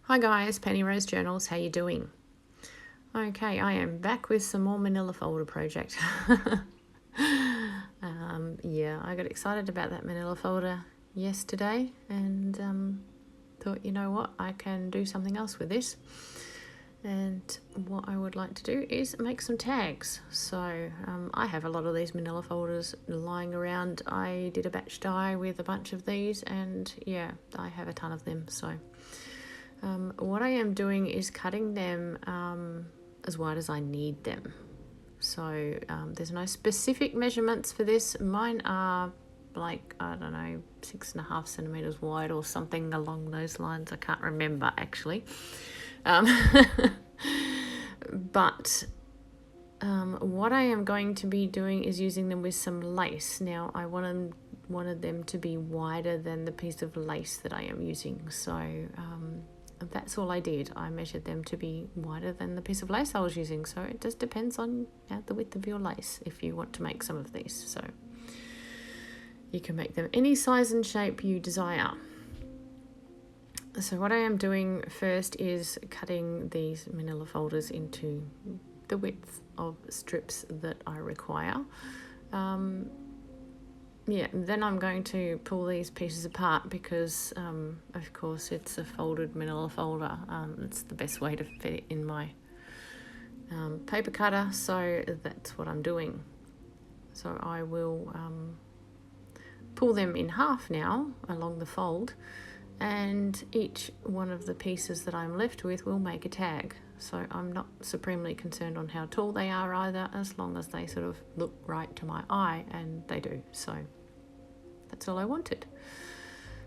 Hi guys, Penny Rose Journals, how you doing? Okay, I am back with some more manila folder project. Yeah, I got excited about that manila folder yesterday and thought, you know what, I can do something else with this. And what I would like to do is make some tags. So I have a lot of these manila folders lying around. I did a batch die with a bunch of these and yeah, I have a ton of them. So what I am doing is cutting them as wide as I need them. So there's no specific measurements for this. Mine are like, I don't know, 6.5 centimeters wide or something along those lines. I can't remember actually. But what I am going to be doing is using them with some lace. Now I wanted them to be wider than the piece of lace that I am using. So that's all I did. I measured them to be wider than the piece of lace I was using. So it just depends on the width of your lace if you want to make some of these. So you can make them any size and shape you desire. So what I am doing first is cutting these manila folders into the width of strips that I require. Then I'm going to pull these pieces apart because, of course, it's a folded manila folder. It's the best way to fit it in my paper cutter, so that's what I'm doing. So I will pull them in half now along the fold, and each one of the pieces that I'm left with will make a tag. So I'm not supremely concerned on how tall they are either, as long as they sort of look right to my eye, and they do. So that's all I wanted.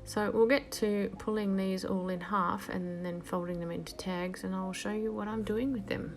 So we'll get to pulling these all in half and then folding them into tags, and I'll show you what I'm doing with them.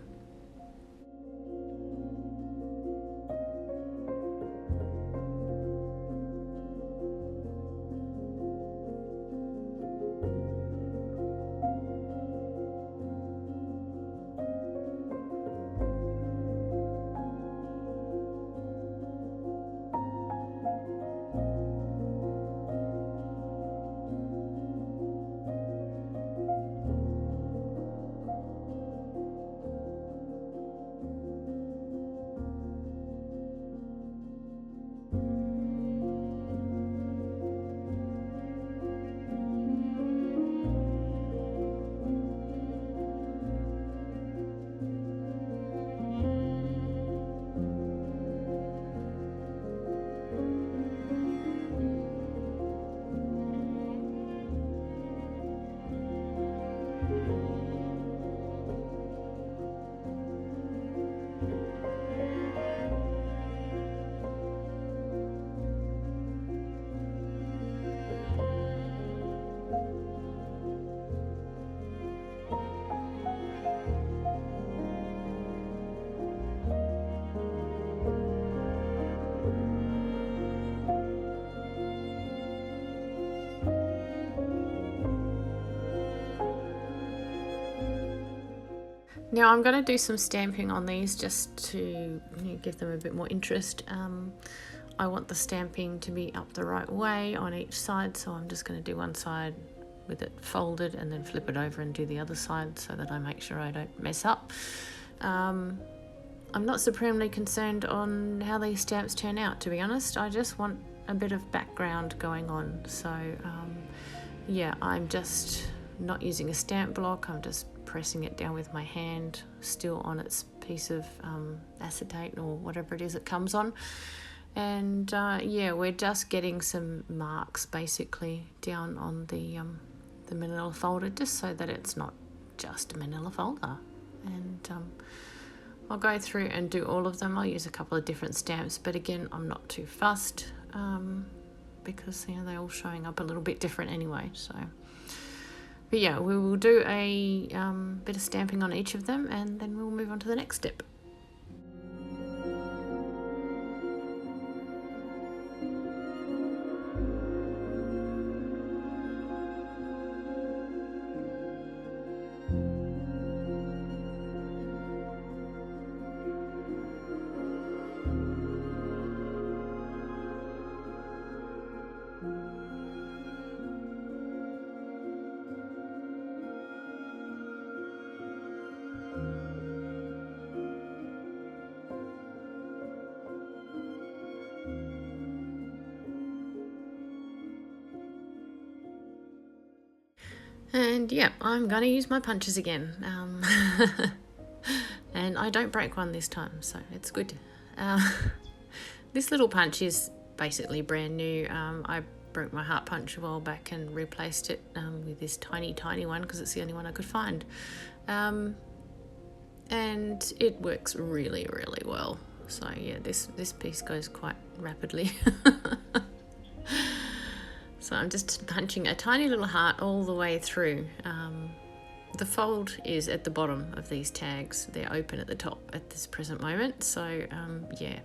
Now I'm going to do some stamping on these just to give them a bit more interest. I want the stamping to be up the right way on each side, so I'm just going to do one side with it folded and then flip it over and do the other side so that I make sure I don't mess up. I'm not supremely concerned on how these stamps turn out, to be honest. I just want a bit of background going on. So yeah, I'm just not using a stamp block. I'm just pressing it down with my hand, still on its piece of acetate or whatever it is it comes on. And yeah, we're just getting some marks basically down on the manila folder, just so that it's not just a manila folder. And I'll go through and do all of them. I'll use a couple of different stamps, but again, I'm not too fussed because they're all showing up a little bit different anyway. So, but yeah, we will do a bit of stamping on each of them, and then we'll move on to the next step. And yeah, I'm gonna use my punches again. And I don't break one this time, so it's good. This little punch is basically brand new. I broke my heart punch a while back and replaced it with this tiny one because it's the only one I could find. And it works really well. So yeah, this piece goes quite rapidly. So I'm just punching a tiny little heart all the way through. The fold is at the bottom of these tags. They're open at the top at this present moment. So yeah,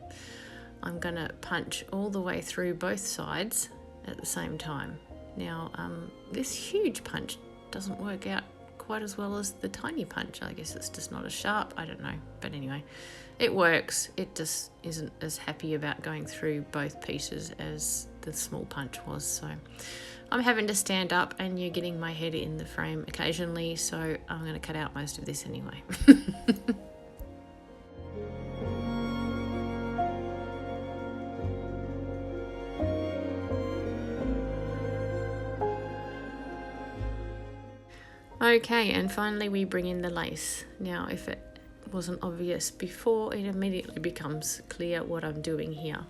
I'm gonna punch all the way through both sides at the same time. Now this huge punch doesn't work out quite as well as the tiny punch. I guess it's just not as sharp, I don't know. But anyway, it works. It just isn't as happy about going through both pieces as the small punch was. So I'm having to stand up and you're getting my head in the frame occasionally, so I'm going to cut out most of this anyway. Okay, and finally we bring in the lace. Now, if it wasn't obvious before, it immediately becomes clear what I'm doing here.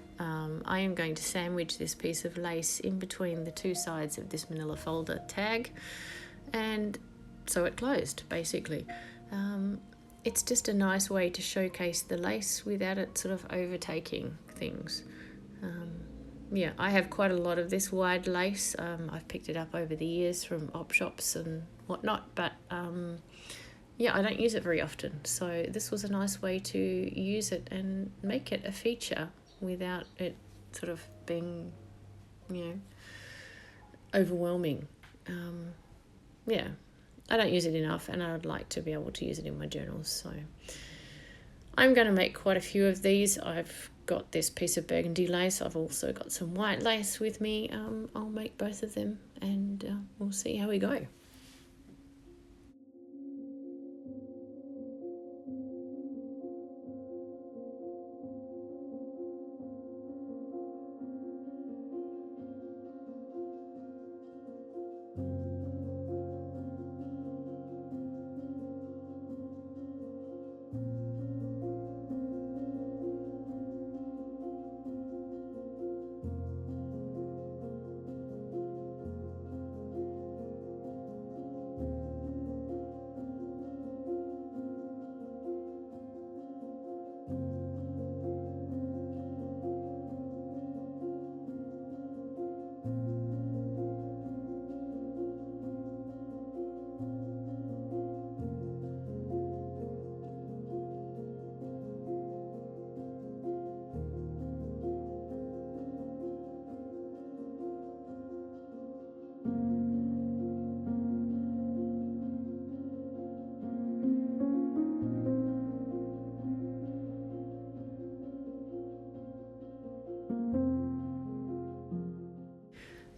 I am going to sandwich this piece of lace in between the two sides of this manila folder tag, and so it closed basically. It's just a nice way to showcase the lace without it sort of overtaking things. Yeah, I have quite a lot of this wide lace. I've picked it up over the years from op shops and whatnot, but yeah, I don't use it very often. So this was a nice way to use it and make it a feature without it sort of being, you know, overwhelming. Yeah, I don't use it enough and I would like to be able to use it in my journals. So I'm going to make quite a few of these. I've got this piece of burgundy lace. I've also got some white lace with me. I'll make both of them and we'll see how we go.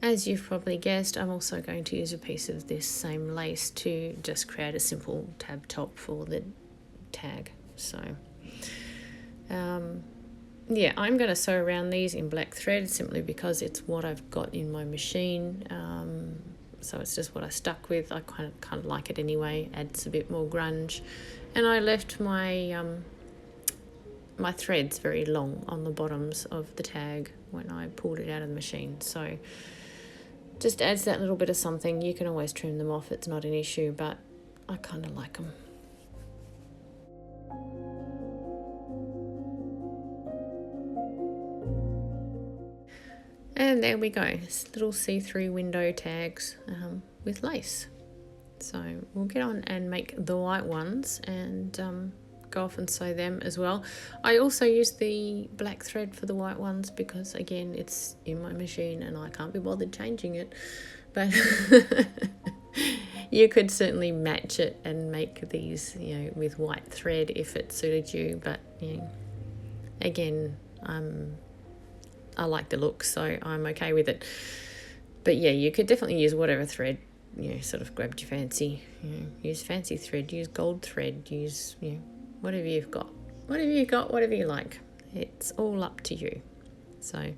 As you've probably guessed, I'm also going to use a piece of this same lace to just create a simple tab top for the tag. So yeah, I'm going to sew around these in black thread simply because it's what I've got in my machine. So it's just what I stuck with. I kind of like it anyway. Adds a bit more grunge, and I left my my threads very long on the bottoms of the tag when I pulled it out of the machine. So just adds that little bit of something. You can always trim them off, it's not an issue, but I kind of like them. And there we go, little see-through window tags with lace. So we'll get on and make the white ones and go off and sew them as well. I also use the black thread for the white ones because again it's in my machine and I can't be bothered changing it, but you could certainly match it and make these, you know, with white thread if it suited you, but you know, again I like the look, so I'm okay with it. But yeah, you could definitely use whatever thread, you know, sort of grabbed your fancy. You know, use fancy thread, use gold thread, use, you know, whatever you've got, whatever you like. It's all up to you. So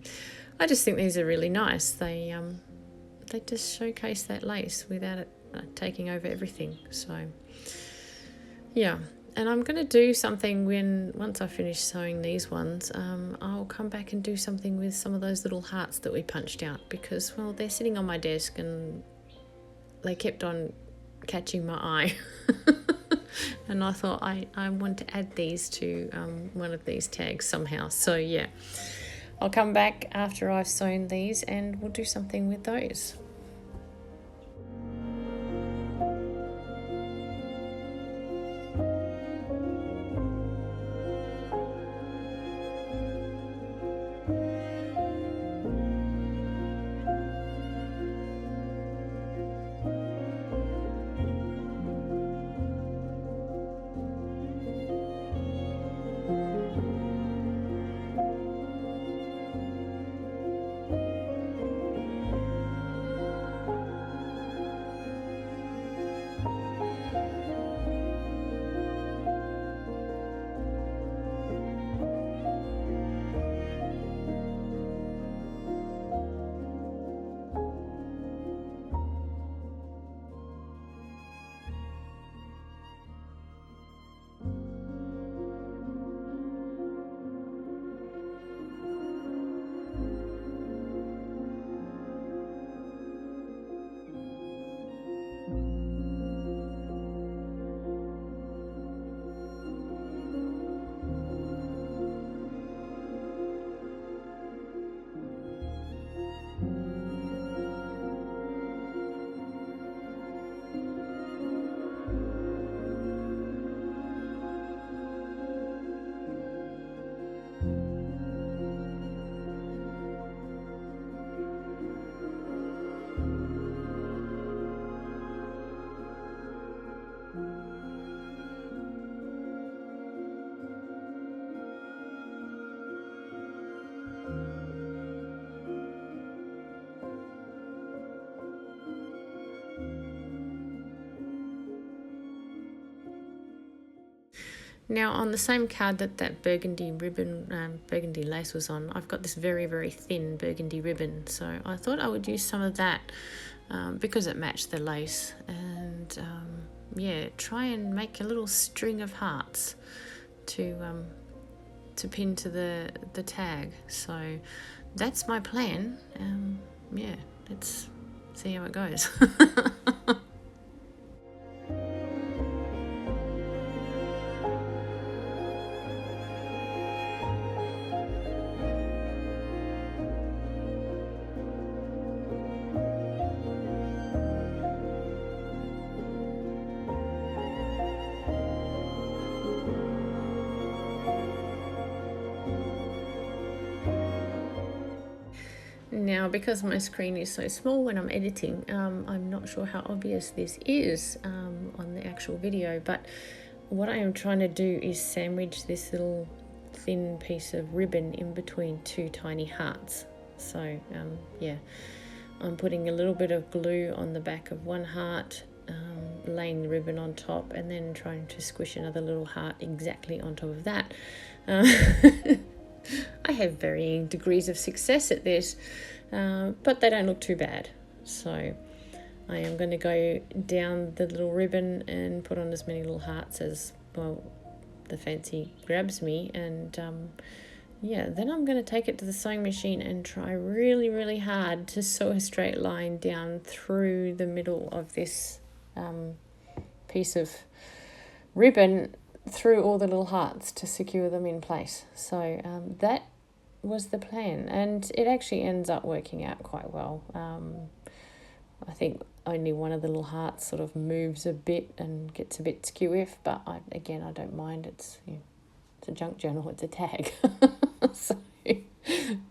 I just think these are really nice. They just showcase that lace without it taking over everything. So yeah, and I'm going to do something once I finish sewing these ones. I'll come back and do something with some of those little hearts that we punched out, because, well, they're sitting on my desk and they kept on catching my eye. And I thought I want to add these to one of these tags somehow. So yeah, I'll come back after I've sewn these and we'll do something with those. Now, on the same card that burgundy ribbon, burgundy lace was on, I've got this very, very thin burgundy ribbon. So I thought I would use some of that because it matched the lace. And yeah, try and make a little string of hearts to pin to the tag. So that's my plan. Yeah, let's see how it goes. Now, because my screen is so small when I'm editing, I'm not sure how obvious this is on the actual video, but what I am trying to do is sandwich this little thin piece of ribbon in between two tiny hearts. So yeah, I'm putting a little bit of glue on the back of one heart, laying the ribbon on top, and then trying to squish another little heart exactly on top of that. I have varying degrees of success at this, but they don't look too bad. So I am going to go down the little ribbon and put on as many little hearts as, well, the fancy grabs me. And yeah, then I'm going to take it to the sewing machine and try really, really hard to sew a straight line down through the middle of this piece of ribbon, through all the little hearts to secure them in place. So that was the plan, and it actually ends up working out quite well. I think only one of the little hearts sort of moves a bit and gets a bit skew-if, but I don't mind. It's a junk journal, it's a tag. So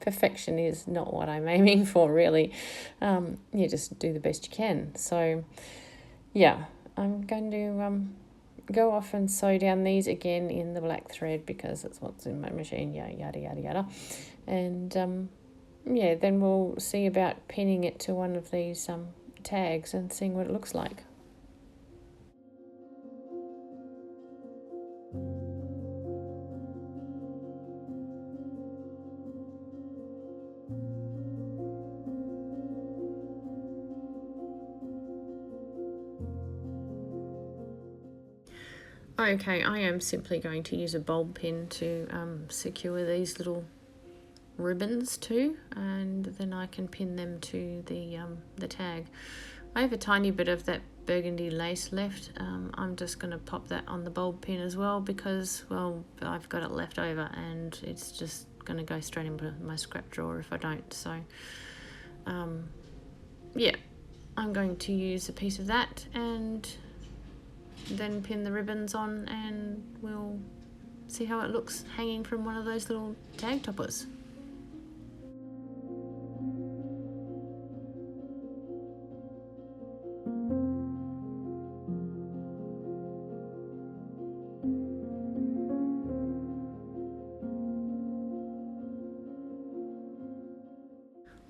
perfection is not what I'm aiming for, really. You just do the best you can. So yeah, I'm going to go off and sew down these again in the black thread because it's what's in my machine, yada yada yada. And yeah, then we'll see about pinning it to one of these tags and seeing what it looks like. Okay, I am simply going to use a bulb pin to secure these little ribbons too, and then I can pin them to the tag. I have a tiny bit of that burgundy lace left. I'm just going to pop that on the bulb pin as well because, well, I've got it left over and it's just going to go straight into my scrap drawer if I don't. So yeah, I'm going to use a piece of that and then pin the ribbons on, and we'll see how it looks hanging from one of those little tag toppers.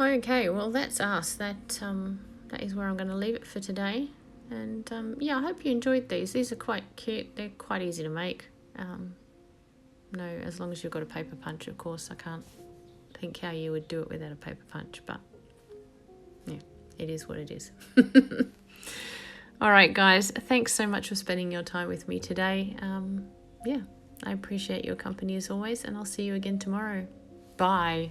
Okay, well that's us. That is where I'm going to leave it for today. And yeah, I hope you enjoyed these. These are quite cute. They're quite easy to make. No, as long as you've got a paper punch, of course. I can't think how you would do it without a paper punch, but yeah, it is what it is. All right, guys, thanks so much for spending your time with me today. Yeah, I appreciate your company as always, and I'll see you again tomorrow. Bye.